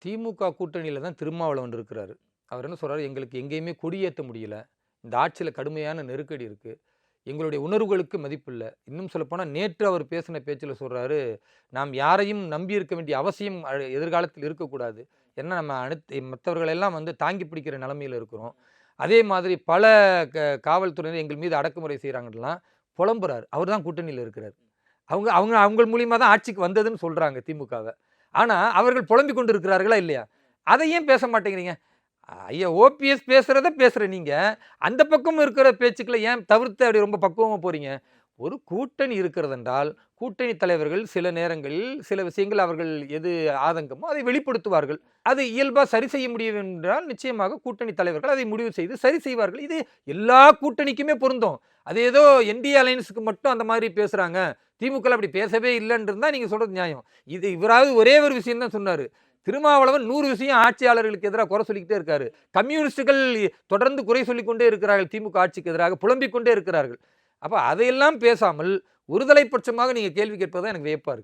திமுக கூட்டணியில தான் திருமாவளவன் இருக்கிறாரு. அவர் என்ன சொல்றாரு, எங்களுக்கு எங்கேயுமே கொடியேத்த முடியல. இந்த ஆட்சியில கடுமையான நெருக்கடி இருக்கு. எங்களுடைய உணர்வுகளுக்கு மதிப்பில்ல. இன்னும் சொல்லப்போனா நேற்று அவர் பேசின பேச்சுல சொல்றாரு, நாம் யாரையும் நம்பி இருக்க வேண்டிய அவசியம் எதிர்காலத்தில் இருக்கக்கூடாது. ஏன்னா நம்ம அடுத்து மத்தவர்கள் எல்லாம் தாங்கி பிடிக்கிற நிலைமையில இருக்கிறோம். அதே மாதிரி பல காவல்துறையினர் எங்கள் மீது அடக்குமுறை செய்றாங்கன்லாம் புலம்புறாரு. அவர் தான் கூட்டணியில இருக்கிறாரு. அவங்க அவங்க அவங்க மூலியமா தான் ஆட்சிக்கு வந்ததுன்னு சொல்றாங்க திமுகவ. ஆனா அவர்கள் புலம்பிக் கொண்டு இருக்கிறார்களா இல்லையா? அதை ஏன் பேச மாட்டேங்கிறீங்க? ஐயா ஓபிஎஸ் பேசுறத பேசுற நீங்க, அந்த பக்கம் இருக்கிற பேச்சுக்கள ஏன் தவிர்த்து அப்படி ரொம்ப பக்குவமா போறீங்க? ஒரு கூட்டணி இருக்கிறது என்றால், கூட்டணி தலைவர்கள் சில நேரங்களில் சில விஷயங்கள் அவர்கள் எது ஆதங்கமோ அதை வெளிப்படுத்துவார்கள். அது இயல்பா சரி செய்ய முடியும் என்றால், நிச்சயமாக கூட்டணி தலைவர்கள் அதை முடிவு செய்து சரி செய்வார்கள். இது எல்லா கூட்டணிக்குமே பொருந்தும். அது ஏதோ என்டிஏ அலையன்ஸ்க்கு மட்டும் அந்த மாதிரி பேசுறாங்க. திமுக அப்படி பேசவே இல்லன்னு இருந்தா நீங்க சொல்றது நியாயம். இது இவராவது ஒரே ஒரு விஷயம் தான் சொன்னாரு. திருமாவளவன் 100 விஷயம் ஆட்சியாளர்களுக்கு எதிராக குறை சொல்லிக்கிட்டே இருக்காரு. கம்யூனிஸ்டுகள் தொடர்ந்து குறை சொல்லிக் கொண்டே இருக்கிறார்கள். திமுக ஆட்சிக்கு எதிராக புலம்பிக் கொண்டே இருக்கிறார்கள். அப்ப அதையெல்லாம் பேசாமல் ஒருதலை பட்சமாக நீங்க கேள்வி கேட்பது தான் எனக்கு வியப்பா இருக்கு.